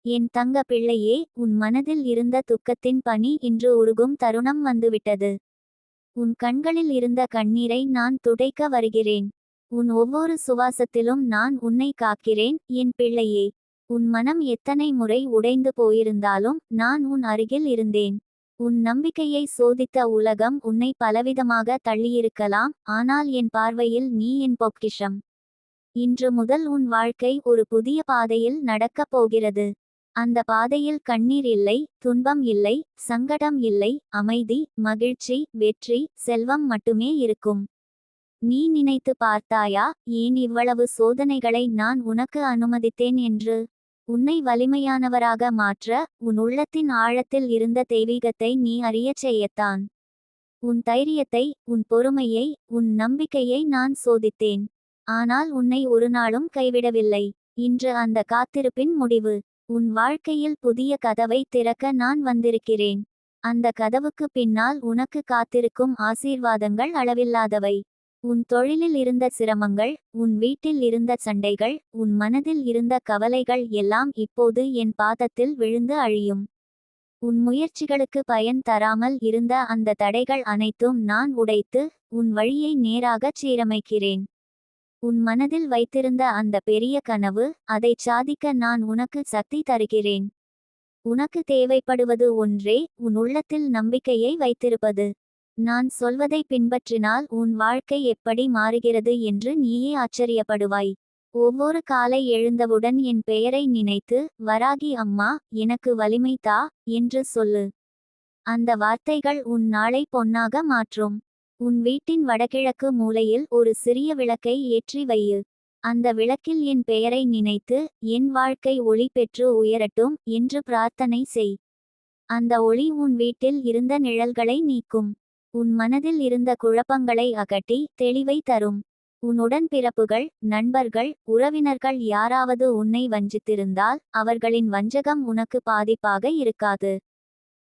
என் தங்க பிள்ளையே, உன் மனதில் இருந்த துக்கத்தின் பனி இன்று உருகும் தருணம் வந்துவிட்டது. உன் கண்களில் இருந்த கண்ணீரை நான் துடைக்க வருகிறேன். உன் ஒவ்வொரு சுவாசத்திலும் நான் உன்னை காக்கிறேன், என் பிள்ளையே. உன் மனம் எத்தனை முறை உடைந்து போயிருந்தாலும் நான் உன் அருகில் இருந்தேன். உன் நம்பிக்கையை சோதித்த உலகம் உன்னை பலவிதமாக தள்ளியிருக்கலாம், ஆனால் என் பார்வையில் நீ என் பொக்கிஷம். இன்று முதல் உன் வாழ்க்கை ஒரு புதிய பாதையில் நடக்கப் போகிறது. அந்த பாதையில் கண்ணீர் இல்லை, துன்பம் இல்லை, சங்கடம் இல்லை, அமைதி, மகிழ்ச்சி, வெற்றி, செல்வம் மட்டுமே இருக்கும். நீ நினைத்து பார்த்தாயா, ஏன் இவ்வளவு சோதனைகளை நான் உனக்கு அனுமதித்தேன் என்று? உன்னை வலிமையானவராக மாற்ற, உன் உள்ளத்தின் ஆழத்தில் இருந்த தெய்வீகத்தை நீ அறியச் செய்யத்தான். உன் தைரியத்தை, உன் பொறுமையை, உன் நம்பிக்கையை நான் சோதித்தேன். ஆனால் உன்னை ஒரு நாளும் கைவிடவில்லை. இன்று அந்த காத்திருப்பின் முடிவு. உன் வாழ்க்கையில் புதிய கதவை திறக்க நான் வந்திருக்கிறேன். அந்த கதவுக்கு பின்னால் உனக்கு காத்திருக்கும் ஆசீர்வாதங்கள் அளவில்லாதவை. உன் தொழிலில் இருந்த சிரமங்கள், உன் வீட்டில் இருந்த சண்டைகள், உன் மனதில் இருந்த கவலைகள் எல்லாம் இப்போது என் பாதத்தில் விழுந்து அழியும். உன் முயற்சிகளுக்கு பயன் தராமல் இருந்த அந்த தடைகள் அனைத்தும் நான் உடைத்து, உன் வழியை நேராகச் சீரமைக்கிறேன். உன் மனதில் வைத்திருந்த அந்த பெரிய கனவு, அதைச் சாதிக்க நான் உனக்கு சக்தி தருகிறேன். உனக்கு தேவைப்படுவது ஒன்றே, உன் உள்ளத்தில் நம்பிக்கையை வைத்திருப்பது. நான் சொல்வதை பின்பற்றினால் உன் வாழ்க்கை எப்படி மாறுகிறது என்று நீயே ஆச்சரியப்படுவாய். ஒவ்வொரு காலை எழுந்தவுடன் என் பெயரை நினைத்து, வராகி அம்மா, எனக்கு வலிமை தா என்று சொல்லு. அந்த வார்த்தைகள் உன் நாளை பொன்னாக மாற்றும். உன் வீட்டின் வடகிழக்கு மூலையில் ஒரு சிறிய விளக்கை ஏற்றி வையு. அந்த விளக்கில் என் பெயரை நினைத்து, என் வாழ்க்கை ஒளி பெற்று உயரட்டும் என்று பிரார்த்தனை செய். அந்த ஒளி உன் வீட்டில் இருந்த நிழல்களை நீக்கும். உன் மனதில் இருந்த குழப்பங்களை அகற்றி தெளிவை தரும். உன் உடன்பிறப்புகள், நண்பர்கள், உறவினர்கள் யாராவது உன்னை வஞ்சித்திருந்தால், அவர்களின் வஞ்சகம் உனக்கு பாதிப்பாக இருக்காது.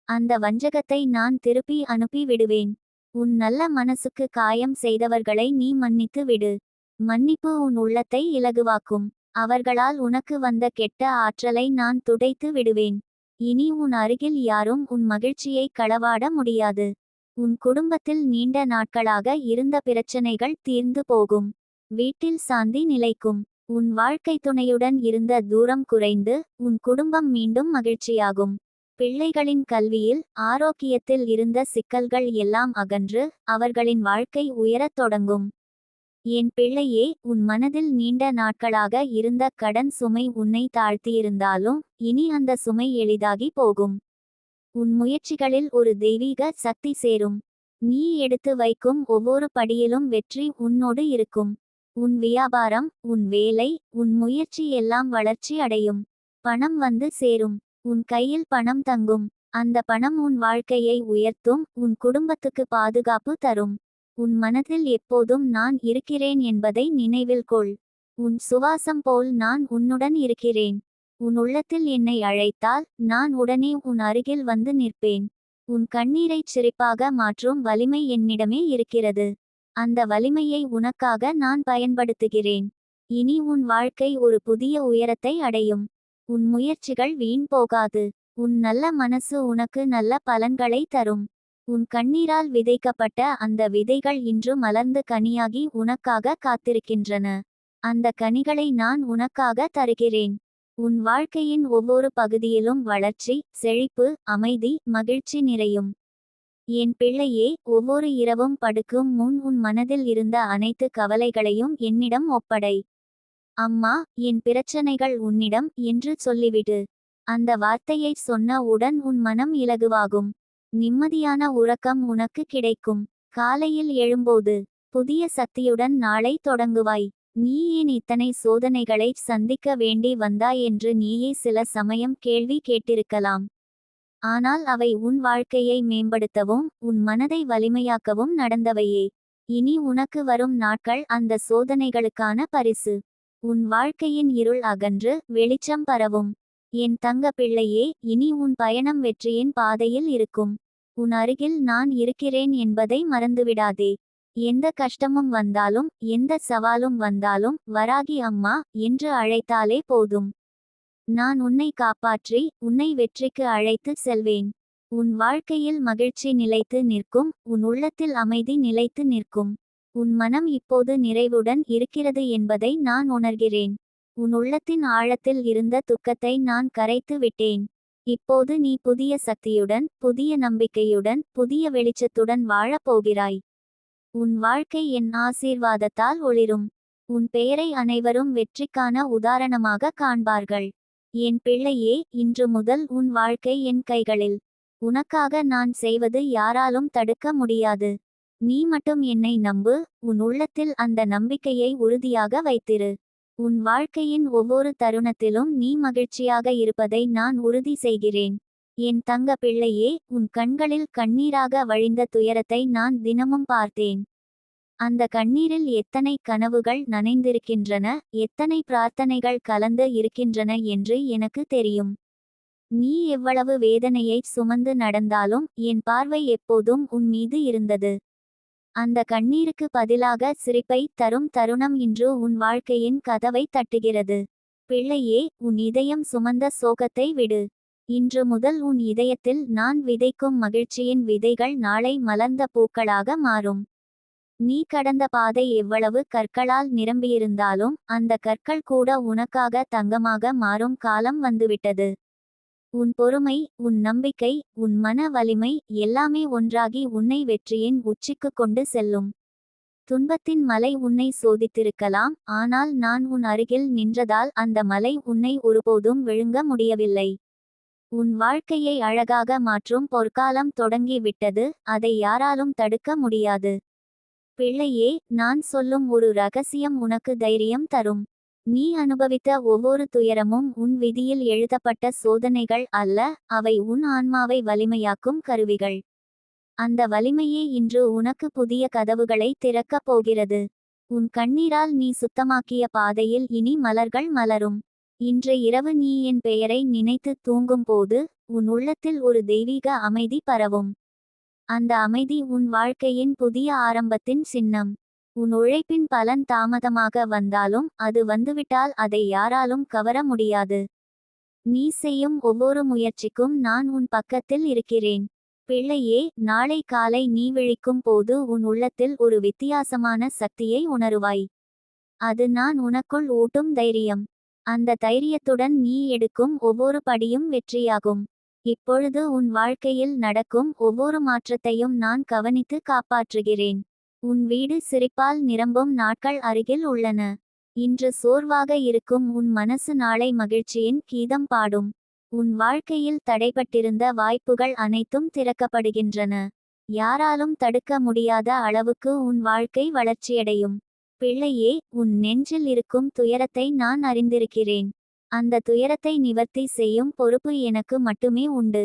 அந்த வஞ்சகத்தை நான் திருப்பி அனுப்பி விடுவேன். உன் நல்ல மனசுக்கு காயம் செய்தவர்களை நீ மன்னித்து விடு. மன்னிப்பு உன் உள்ளத்தை இலகுவாக்கும். அவர்களால் உனக்கு வந்த கெட்ட ஆற்றலை நான் துடைத்து விடுவேன். இனி உன் அருகில் யாரும் உன் மகிழ்ச்சியை களவாட முடியாது. உன் குடும்பத்தில் நீண்ட நாட்களாக இருந்த பிரச்சனைகள் தீர்ந்து போகும். வீட்டில் சாந்தி நிலைக்கும். உன் வாழ்க்கை துணையுடன் இருந்த தூரம் குறைந்து, உன் குடும்பம் மீண்டும் மகிழ்ச்சியாகும். பிள்ளைகளின் கல்வியில், ஆரோக்கியத்தில் இருந்த சிக்கல்கள் எல்லாம் அகன்று, அவர்களின் வாழ்க்கை உயரத் தொடங்கும். என் பிள்ளையே, உன் மனதில் நீண்ட நாட்களாக இருந்த கடன் சுமை உன்னை தாழ்த்தியிருந்தாலும், இனி அந்த சுமை எளிதாகி போகும். உன் முயற்சிகளில் ஒரு தெய்வீக சக்தி சேரும். நீ எடுத்து வைக்கும் ஒவ்வொரு படியிலும் வெற்றி உன்னோடு இருக்கும். உன் வியாபாரம், உன் வேலை, உன் முயற்சி எல்லாம் வளர்ச்சி அடையும். பணம் வந்து சேரும். உன் கையில் பணம் தங்கும். அந்த பணம் உன் வாழ்க்கையை உயர்த்தும், உன் குடும்பத்துக்கு பாதுகாப்பு தரும். உன் மனதில் எப்போதும் நான் இருக்கிறேன் என்பதை நினைவில் கொள். உன் சுவாசம் போல் நான் உன்னுடன் இருக்கிறேன். உன் உள்ளத்தில் என்னை அழைத்தால், நான் உடனே உன் அருகில் வந்து நிற்பேன். உன் கண்ணீரைச் சிரிப்பாக மாற்றும் வலிமை என்னிடமே இருக்கிறது. அந்த வலிமையை உனக்காக நான் பயன்படுத்துகிறேன். இனி உன் வாழ்க்கை ஒரு புதிய உயரத்தை அடையும். உன் முயற்சிகள் வீண் போகாது. உன் நல்ல மனசு உனக்கு நல்ல பலன்களை தரும். உன் கண்ணீரால் விதைக்கப்பட்ட அந்த விதைகள் இன்று மலர்ந்து கனியாகி உனக்காக காத்திருக்கின்றன. அந்த கனிகளை நான் உனக்காக தருகிறேன். உன் வாழ்க்கையின் ஒவ்வொரு பகுதியிலும் வளர்ச்சி, செழிப்பு, அமைதி, மகிழ்ச்சி நிறையும். என் பிள்ளையே, ஒவ்வொரு இரவும் படுக்கும் முன் உன் மனதில் இருந்த அனைத்து கவலைகளையும் என்னிடம் ஒப்படை. அம்மா, என் பிரச்சனைகள் உன்னிடம் என்று சொல்லிவிடு. அந்த வார்த்தையை சொன்ன உடன் உன் மனம் இலகுவாகும். நிம்மதியான உறக்கம் உனக்கு கிடைக்கும். காலையில் எழும்போது புதிய சக்தியுடன் நாளை தொடங்குவாய். நீ ஏன் இத்தனை சோதனைகளை சந்திக்க வேண்டி வந்தாய் என்று நீயே சில சமயம் கேள்வி கேட்டிருக்கலாம். ஆனால் அவை உன் வாழ்க்கையை மேம்படுத்தவும், உன் மனதை வலிமையாக்கவும் நடந்தவையே. இனி உனக்கு வரும் நாட்கள் அந்த சோதனைகளுக்கான பரிசு. உன் வாழ்க்கையின் இருள் அகன்று வெளிச்சம் பரவும். என் தங்க பிள்ளையே, இனி உன் பயணம் வெற்றியின் பாதையில் இருக்கும். உன் அருகில் நான் இருக்கிறேன் என்பதை மறந்துவிடாதே. எந்த கஷ்டமும் வந்தாலும், எந்த சவாலும் வந்தாலும், வராகி அம்மா என்று அழைத்தாலே போதும். நான் உன்னை காப்பாற்றி உன்னை வெற்றிக்கு அழைத்து செல்வேன். உன் வாழ்க்கையில் மகிழ்ச்சி நிலைத்து நிற்கும், உன் உள்ளத்தில் அமைதி நிலைத்து நிற்கும். உன் மனம் இப்போது நிறைவுடன் இருக்கிறது என்பதை நான் உணர்கிறேன். உன் உள்ளத்தின் ஆழத்தில் இருந்த துக்கத்தை நான் கரைத்து விட்டேன். இப்போது நீ புதிய சக்தியுடன், புதிய நம்பிக்கையுடன், புதிய வெளிச்சத்துடன் வாழப் போகிறாய். உன் வாழ்க்கை என் ஆசீர்வாதத்தால் ஒளிரும். உன் பெயரை அனைவரும் வெற்றிக்கான உதாரணமாக காண்பார்கள். என் பிள்ளையே, இன்று முதல் உன் வாழ்க்கை என் கைகளில். உனக்காக நான் செய்வது யாராலும் தடுக்க முடியாது. நீ மட்டும் என்னை நம்பு, உன் உள்ளத்தில் அந்த நம்பிக்கையை உறுதியாக வைத்திரு. உன் வாழ்க்கையின் ஒவ்வொரு தருணத்திலும் நீ மகிழ்ச்சியாக இருப்பதை நான் உறுதி செய்கிறேன். என் தங்க பிள்ளையே, உன் கண்களில் கண்ணீராக வழிந்த துயரத்தை நான் தினமும் பார்த்தேன். அந்த கண்ணீரில் எத்தனை கனவுகள் நனைந்திருக்கின்றன, எத்தனை பிரார்த்தனைகள் கலந்து இருக்கின்றன என்று எனக்கு தெரியும். நீ எவ்வளவு வேதனையை சுமந்து நடந்தாலும் என் பார்வை எப்போதும் உன் மீது இருந்தது. அந்த கண்ணீருக்கு பதிலாக சிரிப்பை தரும் தருணம் இன்று உன் வாழ்க்கையின் கதவை தட்டுகிறது. பிள்ளையே, உன் இதயம் சுமந்த சோகத்தை விடு. இன்று முதல் உன் இதயத்தில் நான் விதைக்கும் மகிழ்ச்சியின் விதைகள் நாளை மலர்ந்த பூக்களாக மாறும். நீ கடந்த பாதை எவ்வளவு கற்களால் நிரம்பியிருந்தாலும் அந்த கற்கள் கூட உனக்காக தங்கமாக மாறும் காலம் வந்துவிட்டது. உன் பொறுமை, உன் நம்பிக்கை, உன் மன வலிமை எல்லாமே ஒன்றாகி உன்னை வெற்றியின் உச்சிக்கு கொண்டு செல்லும். துன்பத்தின் மலை உன்னை சோதித்திருக்கலாம், ஆனால் நான் உன் அருகில் நின்றதால் அந்த மலை உன்னை ஒருபோதும் விழுங்க முடியவில்லை. உன் வாழ்க்கையை அழகாக மாற்றும் பொற்காலம் தொடங்கி விட்டது, அதை யாராலும் தடுக்க முடியாது. பிள்ளையே, நான் சொல்லும் ஒரு ரகசியம் உனக்கு தைரியம் தரும். நீ அனுபவித்த ஒவ்வொரு துயரமும் உன் விதியில் எழுதப்பட்ட சோதனைகள் அல்ல, அவை உன் ஆன்மாவை வலிமையாக்கும் கருவிகள். அந்த வலிமையே இன்று உனக்கு புதிய கதவுகளை திறக்கப் போகிறது. உன் கண்ணீரால் நீ சுத்தமாக்கிய பாதையில் இனி மலர்கள் மலரும். இன்று இரவு நீ என் பெயரை நினைத்து தூங்கும் போது உன் உள்ளத்தில் ஒரு தெய்வீக அமைதி பரவும். அந்த அமைதி உன் வாழ்க்கையின் புதிய ஆரம்பத்தின் சின்னம். உன் உழைப்பின் பலன் தாமதமாக வந்தாலும் அது வந்துவிட்டால் அதை யாராலும் கவர முடியாது. நீ செய்யும் ஒவ்வொரு முயற்சிக்கும் நான் உன் பக்கத்தில் இருக்கிறேன். பிள்ளையே, நாளை காலை நீ விழிக்கும் போது உன் உள்ளத்தில் ஒரு வித்தியாசமான சக்தியை உணருவாய். அது நான் உனக்குள் ஊட்டும் தைரியம். அந்த தைரியத்துடன் நீ எடுக்கும் ஒவ்வொரு படியும் வெற்றியாகும். இப்பொழுது உன் வாழ்க்கையில் நடக்கும் ஒவ்வொரு மாற்றத்தையும் நான் கவனித்து காப்பாற்றுகிறேன். உன் வீடு சிரிப்பால் நிரம்பும் நாட்கள் அருகில் உள்ளன. இன்று சோர்வாக இருக்கும் உன் மனசு நாளை மகிழ்ச்சியின் கீதம் பாடும். உன் வாழ்க்கையில் தடைபட்டிருந்த வாய்ப்புகள் அனைத்தும் திறக்கப்படுகின்றன. யாராலும் தடுக்க முடியாத அளவுக்கு உன் வாழ்க்கை வளர்ச்சியடையும். பிள்ளையே, உன் நெஞ்சில் இருக்கும் துயரத்தை நான் அறிந்திருக்கிறேன். அந்த துயரத்தை நிவர்த்தி செய்யும் பொறுப்பு எனக்கு மட்டுமே உண்டு.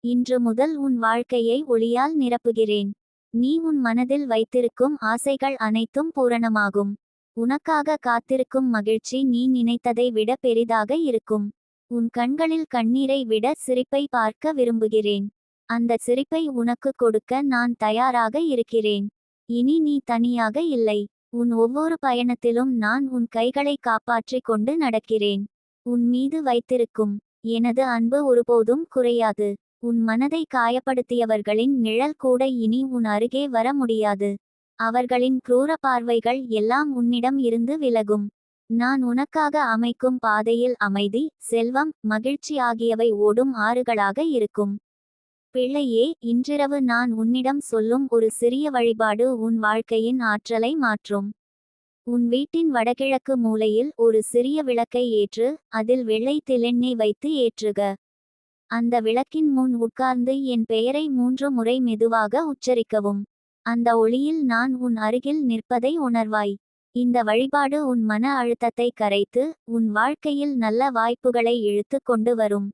இன்று முதல் உன் வாழ்க்கையை ஒளியால் நிரப்புகிறேன். நீ உன் மனதில் வைத்திருக்கும் ஆசைகள் அனைத்தும் பூரணமாகும். உனக்காக காத்திருக்கும் மகிழ்ச்சி நீ நினைத்ததை விட பெரிதாக இருக்கும். உன் கண்களில் கண்ணீரை விட சிரிப்பை பார்க்க விரும்புகிறேன். அந்த சிரிப்பை உனக்கு கொடுக்க நான் தயாராக இருக்கிறேன். இனி நீ தனியாக இல்லை. உன் ஒவ்வொரு பயணத்திலும் நான் உன் கைகளை காப்பாற்றிக் கொண்டு நடக்கிறேன். உன் மீது வைத்திருக்கும் எனது அன்பு ஒருபோதும் குறையாது. உன் மனதை காயப்படுத்தியவர்களின் நிழல் கூட இனி உன் அருகே வர முடியாது. அவர்களின் क्रूர பார்வைகள் எல்லாம் உன்னிடம் இருந்து விலகும். நான் உனக்காக அமைக்கும் பாதையில் அமைதி, செல்வம், மகிழ்ச்சி ஆகியவை ஓடும் ஆறுகளாக இருக்கும். பிள்ளையே, இன்றிரவு நான் உன்னிடம் சொல்லும் ஒரு சிறிய வழிபாடு உன் வாழ்க்கையின் ஆற்றலை மாற்றும். உன் வீட்டின் வடகிழக்கு மூலையில் ஒரு சிறிய விளக்கை ஏற்று, அதில் வெள்ளை தெளெண்ணெய் வைத்து ஏற்றுக. அந்த விளக்கின் முன் உட்கார்ந்து என் பெயரை 3 முறை மெதுவாக உச்சரிக்கவும். அந்த ஒளியில் நான் உன் அருகில் நிற்பதை உணர்வாய். இந்த வழிபாடு உன் மன அழுத்தத்தை கரைத்து உன் வாழ்க்கையில் நல்ல வாய்ப்புகளை இழுத்து கொண்டு வரும்.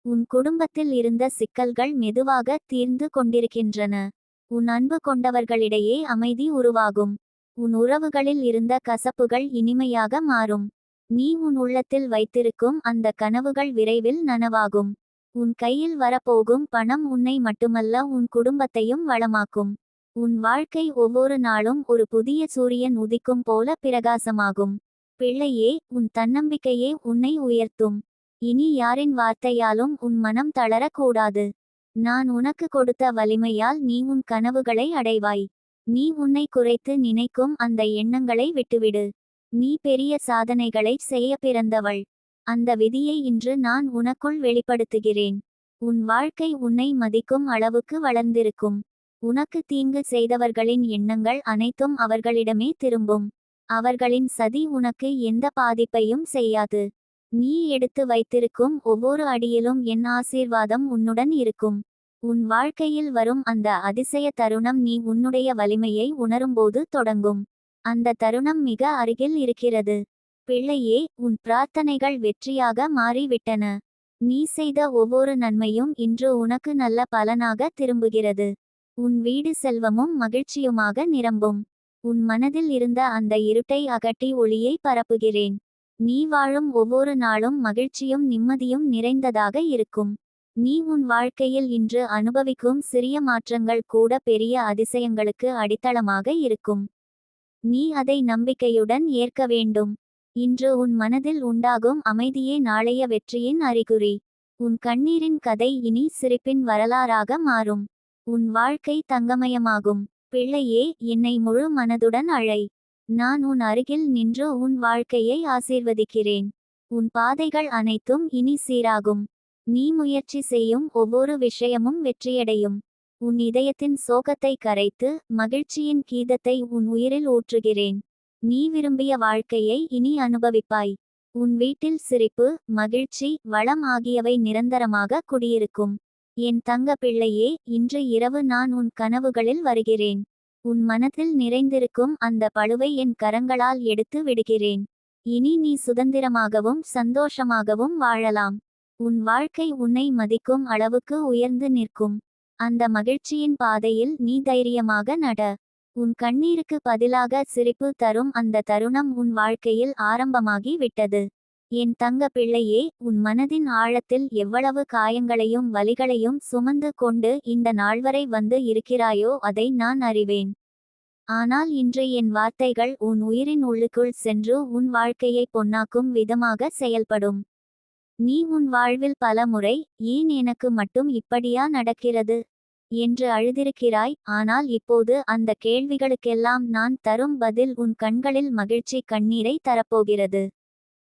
உன் குடும்பத்தில் இருந்த சிக்கல்கள் மெதுவாக தீர்ந்து கொண்டிருக்கின்றன. உன் அன்பு கொண்டவர்களிடையே அமைதி உருவாகும். உன் உறவுகளில் இருந்த கசப்புகள் இனிமையாக மாறும். நீ உன் உள்ளத்தில் வைத்திருக்கும் அந்த கனவுகள் விரைவில் நனவாகும். உன் கையில் வரப்போகும் பணம் உன்னை மட்டுமல்ல உன் குடும்பத்தையும் வளமாக்கும். உன் வாழ்க்கை ஒவ்வொரு நாளும் ஒரு புதிய சூரியன் உதிக்கும் போல பிரகாசமாகும். பிள்ளையே, உன் தன்னம்பிக்கையே உன்னை உயர்த்தும். இனி யாரின் வார்த்தையாலும் உன் மனம் தளரக்கூடாது. நான் உனக்கு கொடுத்த வலிமையால் நீ உன் கனவுகளை அடைவாய். நீ உன்னை குறைத்து நினைக்கும் அந்த எண்ணங்களை விட்டுவிடு. நீ பெரிய சாதனைகளை செய்ய பிறந்தவள். அந்த விதியை இன்று நான் உனக்குள் வெளிப்படுத்துகிறேன். உன் வாழ்க்கை உன்னை மதிக்கும் அளவுக்கு வளர்ந்திருக்கும். உனக்கு தீங்கு செய்தவர்களின் எண்ணங்கள் அனைத்தும் அவர்களிடமே திரும்பும். அவர்களின் சதி உனக்கு எந்த பாதிப்பையும் செய்யாது. நீ எடுத்து வைத்திருக்கும் ஒவ்வொரு அடியிலும் என் ஆசீர்வாதம் உன்னுடன் இருக்கும். உன் வாழ்க்கையில் வரும் அந்த அதிசய தருணம் நீ உன்னுடைய வலிமையை உணரும்போது தொடங்கும். அந்த தருணம் மிக அருகில் இருக்கிறது. பிள்ளையே, உன் பிரார்த்தனைகள் வெற்றியாக மாறிவிட்டன. நீ செய்த ஒவ்வொரு நன்மையும் இன்று உனக்கு நல்ல பலனாக திரும்புகிறது. உன் வீடு செல்வமும் மகிழ்ச்சியுமாக நிரம்பும். உன் மனதில் இருந்த அந்த இருட்டை அகற்றி ஒளியை பரப்புகிறேன். நீ வாழும் ஒவ்வொரு நாளும் மகிழ்ச்சியும் நிம்மதியும் நிறைந்ததாக இருக்கும். நீ உன் வாழ்க்கையில் இன்று அனுபவிக்கும் சிறிய மாற்றங்கள் கூட பெரிய அதிசயங்களுக்கு அடித்தளமாக இருக்கும். நீ அதை நம்பிக்கையுடன் ஏற்க வேண்டும். இன்று உன் மனதில் உண்டாகும் அமைதியே நாளைய வெற்றியின் அறிகுறி. உன் கண்ணீரின் கதை இனி சிரிப்பின் வரலாறாக மாறும். உன் வாழ்க்கை தங்கமயமாகும். பிள்ளையே, என்னை முழு மனதுடன் அழை. நான் உன் அருகில் நின்று உன் வாழ்க்கையை ஆசீர்வதிக்கிறேன். உன் பாதைகள் அனைத்தும் இனி சீராகும். நீ முயற்சி செய்யும் ஒவ்வொரு விஷயமும் வெற்றியடையும். உன் இதயத்தின் சோகத்தை கரைத்து மகிழ்ச்சியின் கீதத்தை உன் உயிரில் ஊற்றுகிறேன். நீ விரும்பிய வாழ்க்கையை இனி அனுபவிப்பாய். உன் வீட்டில் சிரிப்பு, மகிழ்ச்சி, வளம் ஆகியவை நிரந்தரமாக குடியிருக்கும். என் தங்க பிள்ளையே, இன்று இரவு நான் உன் கனவுகளில் வருகிறேன். உன் மனத்தில் நிறைந்திருக்கும் அந்த பளுவை என் கரங்களால் எடுத்து விடுகிறேன். இனி நீ சுதந்திரமாகவும் சந்தோஷமாகவும் வாழலாம். உன் வாழ்க்கை உன்னை மதிக்கும் அளவுக்கு உயர்ந்து நிற்கும். அந்த மகிழ்ச்சியின் பாதையில் நீ தைரியமாக நட. உன் கண்ணீருக்கு பதிலாக சிரிப்பு தரும் அந்த தருணம் உன் வாழ்க்கையில் ஆரம்பமாகி விட்டது. என் தங்க பிள்ளையே, உன் மனதின் ஆழத்தில் எவ்வளவு காயங்களையும் வலிகளையும் சுமந்து கொண்டு இந்த நாள்வரை வந்து இருக்கிறாயோ அதை நான் அறிவேன். ஆனால் இன்று என் வார்த்தைகள் உன் உயிரின் உள்ளுக்குள் சென்று உன் வாழ்க்கையை பொன்னாக்கும் விதமாக செயல்படும். நீ உன் வாழ்வில் பல முறை ஏன் எனக்கு மட்டும் இப்படியா நடக்கிறது என்று அழுதிருக்கிறாய். ஆனால் இப்போது அந்த கேள்விகளுக்கெல்லாம் நான் தரும் பதில் உன் கண்களில் மகிழ்ச்சி கண்ணீரை தரப்போகிறது.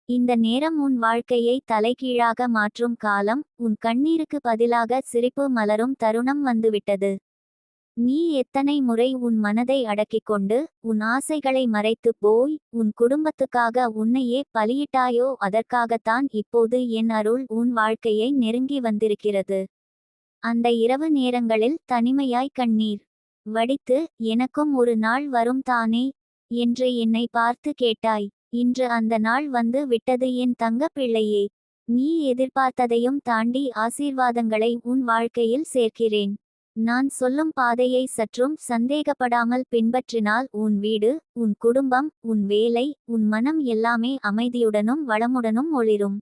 இந்த நேரம் உன் வாழ்க்கையை தலைகீழாக மாற்றும் காலம். உன் கண்ணீருக்கு பதிலாக சிரிப்பு மலரும் தருணம் வந்துவிட்டது. நீ எத்தனை முறை உன் மனதை அடக்கிக்கொண்டு உன் ஆசைகளை மறைத்து போய் உன் குடும்பத்துக்காக உன்னையே பலியிட்டாயோ, அதற்காகத்தான் இப்போது என் அருள் உன் வாழ்க்கையை நெருங்கி வந்திருக்கிறது. அந்த இரவு நேரங்களில் தனிமையாய் கண்ணீர் வடித்து எனக்கும் ஒரு நாள் வரும் தானே என்று என்னை பார்த்து கேட்டாய். இன்று அந்த நாள் வந்து விட்டது என் தங்க பிள்ளையே. நீ எதிர்பார்த்ததையும் தாண்டி ஆசீர்வாதங்களை உன் வாழ்க்கையில் சேர்க்கிறேன். நான் சொல்லும் பாதையை சற்றும் சந்தேகப்படாமல் பின்பற்றினால் உன் வீடு, உன் குடும்பம், உன் வேலை, உன் மனம் எல்லாமே அமைதியுடனும் வளமுடனும் ஒளிரும்.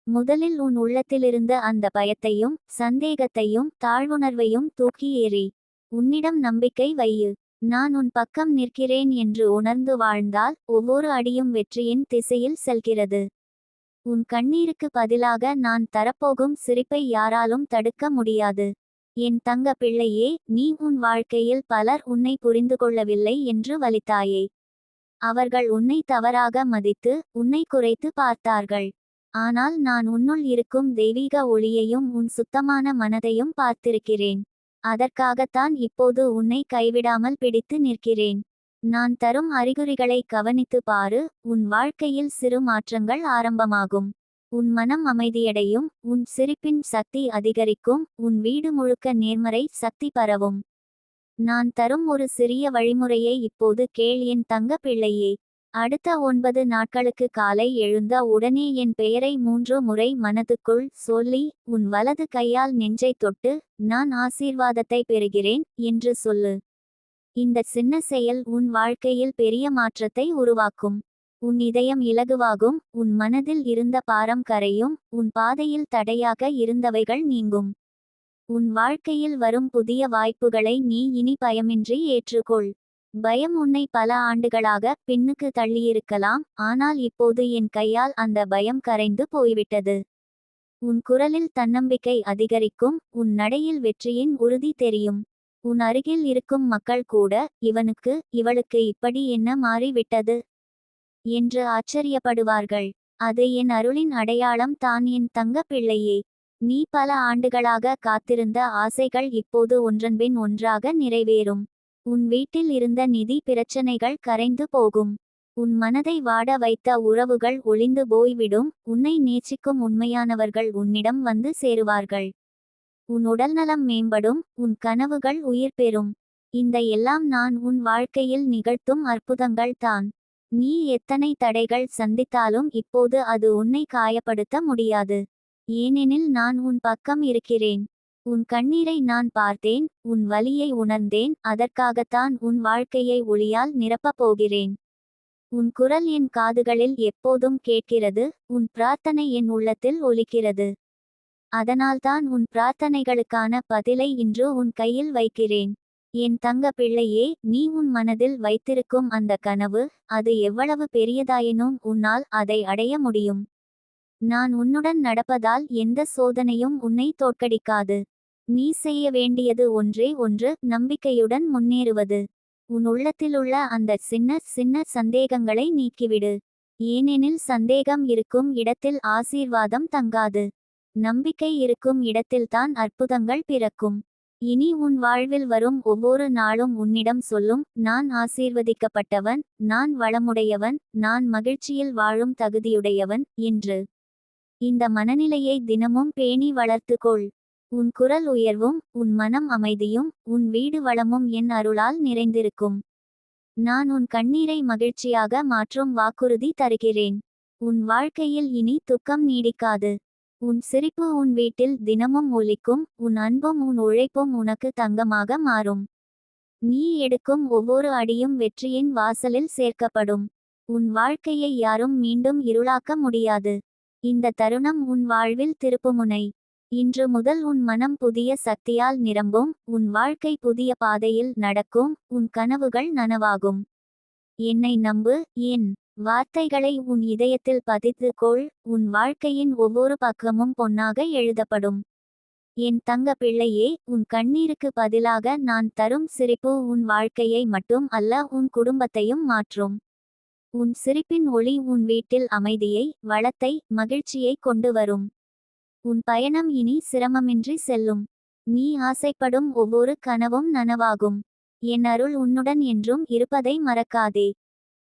முதலில் உன் உள்ளத்திலிருந்த அந்த பயத்தையும் சந்தேகத்தையும் தாழ்வுணர்வையும் தூக்கி எறி. உன்னிடம் நம்பிக்கை வையு. நான் உன் பக்கம் நிற்கிறேன் என்று உணர்ந்து வாழ்ந்தால் ஒவ்வொரு அடியும் வெற்றியின் திசையில் செல்கிறது. உன் கண்ணீருக்கு பதிலாக நான் தரப்போகும் சிரிப்பை யாராலும் தடுக்க முடியாது. என் தங்க பிள்ளையே, நீ உன் வாழ்க்கையில் பலர் உன்னை புரிந்து கொள்ளவில்லை என்று வலித்தாயே. அவர்கள் உன்னை தவறாக மதித்து உன்னை குறைத்து பார்த்தார்கள். ஆனால் நான் உன்னுள் இருக்கும் தெய்வீக ஒளியையும் உன் சுத்தமான மனதையும் பார்த்திருக்கிறேன். அதற்காகத்தான் இப்போது உன்னை கைவிடாமல் பிடித்து நிற்கிறேன். நான் தரும் அறிகுறிகளை கவனித்து பாரு. உன் வாழ்க்கையில் சிறு மாற்றங்கள் ஆரம்பமாகும். உன் மனம் அமைதியடையும். உன் சிரிப்பின் சக்தி அதிகரிக்கும். உன் வீடு முழுக்க நேர்மறை சக்தி பரவும். நான் தரும் ஒரு சிறிய வழிமுறையை இப்போது கேள் என் தங்க பிள்ளையே. அடுத்த 9 நாட்களுக்கு காலை எழுந்த உடனே என் பெயரை 3 முறை மனதுக்குள் சொல்லி உன் வலது கையால் நெஞ்சை தொட்டு நான் ஆசீர்வாதத்தை பெறுகிறேன் என்று சொல்லு. இந்த சின்ன செயல் உன் வாழ்க்கையில் பெரிய மாற்றத்தை உருவாக்கும். உன் இதயம் இலகுவாகும். உன் மனதில் இருந்த பாரம் கரையும். உன் பாதையில் தடையாக இருந்தவைகள் நீங்கும். உன் வாழ்க்கையில் வரும் புதிய வாய்ப்புகளை நீ இனி பயமின்றி ஏற்றுக்கொள். பயம் உன்னை பல ஆண்டுகளாக பின்னுக்கு தள்ளியிருக்கலாம். ஆனால் இப்போது என் கையால் அந்த பயம் கரைந்து போய்விட்டது. உன் குரலில் தன்னம்பிக்கை அதிகரிக்கும். உன் நடையில் வெற்றியின் உறுதி தெரியும். உன் அருகில் இருக்கும் மக்கள் கூட, இவனுக்கு இவளுக்கு இப்படி என்ன மாறிவிட்டது என்று ஆச்சரியப்படுவார்கள். அது என் அருளின் அடையாளம் தான் என் தங்க பிள்ளையே. நீ பல ஆண்டுகளாக காத்திருந்த ஆசைகள் இப்போது ஒன்றன்பின் ஒன்றாக நிறைவேறும். உன் வீட்டில் இருந்த நிதி பிரச்சனைகள் கரைந்து போகும். உன் மனதை வாட வைத்த உறவுகள் ஒளிந்து போய்விடும். உன்னை நேசிக்கும் உண்மையானவர்கள் உன்னிடம் வந்து சேருவார்கள். உன் உடல்நலம் மேம்படும். உன் கனவுகள் உயிர் பெறும். இந்த எல்லாம் நான் உன் வாழ்க்கையில் நிகழ்த்தும் அற்புதங்கள் தான். நீ எத்தனை தடைகள் சந்தித்தாலும் இப்போது அது உன்னை காயப்படுத்த முடியாது. ஏனெனில் நான் உன் பக்கம் இருக்கிறேன். உன் கண்ணீரை நான் பார்த்தேன். உன் வலியை உணர்ந்தேன். அதற்காகத்தான் உன் வாழ்க்கையை ஒளியால் நிரப்பப் போகிறேன். உன் குரல் என் காதுகளில் எப்போதும் கேட்கிறது. உன் பிரார்த்தனை என் உள்ளத்தில் ஒலிக்கிறது. அதனால்தான் உன் பிரார்த்தனைகளுக்கான பதிலை இன்று உன் கையில் வைக்கிறேன். என் தங்க பிள்ளையே, நீ உன் மனதில் வைத்திருக்கும் அந்த கனவு, அது எவ்வளவு பெரியதாயினும் உன்னால் அதை அடைய முடியும். நான் உன்னுடன் நடப்பதால் எந்த சோதனையும் உன்னை தோற்கடிக்காது. நீ செய்ய வேண்டியது ஒன்றே ஒன்று, நம்பிக்கையுடன் முன்னேறுவது. உன் உள்ளத்திலுள்ள அந்த சின்ன சின்ன சந்தேகங்களை நீக்கிவிடு. ஏனெனில் சந்தேகம் இருக்கும் இடத்தில் ஆசீர்வாதம் தங்காது. நம்பிக்கை இருக்கும் இடத்தில்தான் அற்புதங்கள் பிறக்கும். இனி உன் வாழ்வில் வரும் ஒவ்வொரு நாளும் உன்னிடம் சொல்லும், நான் ஆசீர்வதிக்கப்பட்டவன், நான் வளமுடையவன், நான் மகிழ்ச்சியில் வாழும் தகுதியுடையவன் என்று. இந்த மனநிலையை தினமும் பேணி வளர்த்துக்கொள். உன் குரல் உயர்வும், உன் மனம் அமைதியும், உன் வீடு வளமும் என் அருளால் நிறைந்திருக்கும். நான் உன் கண்ணீரை மகிழ்ச்சியாக மாற்றும் வாக்குறுதி தருகிறேன். உன் வாழ்க்கையில் இனி துக்கம் நீடிக்காது. உன் சிரிப்பு உன் வீட்டில் தினமும் ஒலிக்கும். உன் அன்பும் உன் உழைப்பும் உனக்கு தங்கமாக மாறும். நீ எடுக்கும் ஒவ்வொரு அடியும் வெற்றியின் வாசலில் சேர்க்கப்படும். உன் வாழ்க்கையை யாரும் மீண்டும் இருளாக்க முடியாது. இந்த தருணம் உன் வாழ்வில் திருப்புமுனை. இன்று முதல் உன் மனம் புதிய சக்தியால் நிரம்பும். உன் வாழ்க்கை புதிய பாதையில் நடக்கும். உன் கனவுகள் நனவாகும். என்னை நம்பு. என் வார்த்தைகளை உன் இதயத்தில் பதித்து கொள். உன் வாழ்க்கையின் ஒவ்வொரு பக்கமும் பொன்னாக எழுதப்படும். என் தங்க பிள்ளையே, உன் கண்ணீருக்கு பதிலாக நான் தரும் சிரிப்பு உன் வாழ்க்கையை மட்டும் அல்ல, உன் குடும்பத்தையும் மாற்றும். உன் சிரிப்பின் ஒளி உன் வீட்டில் அமைதியை, வளத்தை, மகிழ்ச்சியை கொண்டு வரும். உன் பயணம் இனி சிரமமின்றி செல்லும். நீ ஆசைப்படும் ஒவ்வொரு கனவும் நனவாகும். என் அருள் உன்னுடன் என்றும் இருப்பதை மறக்காதே.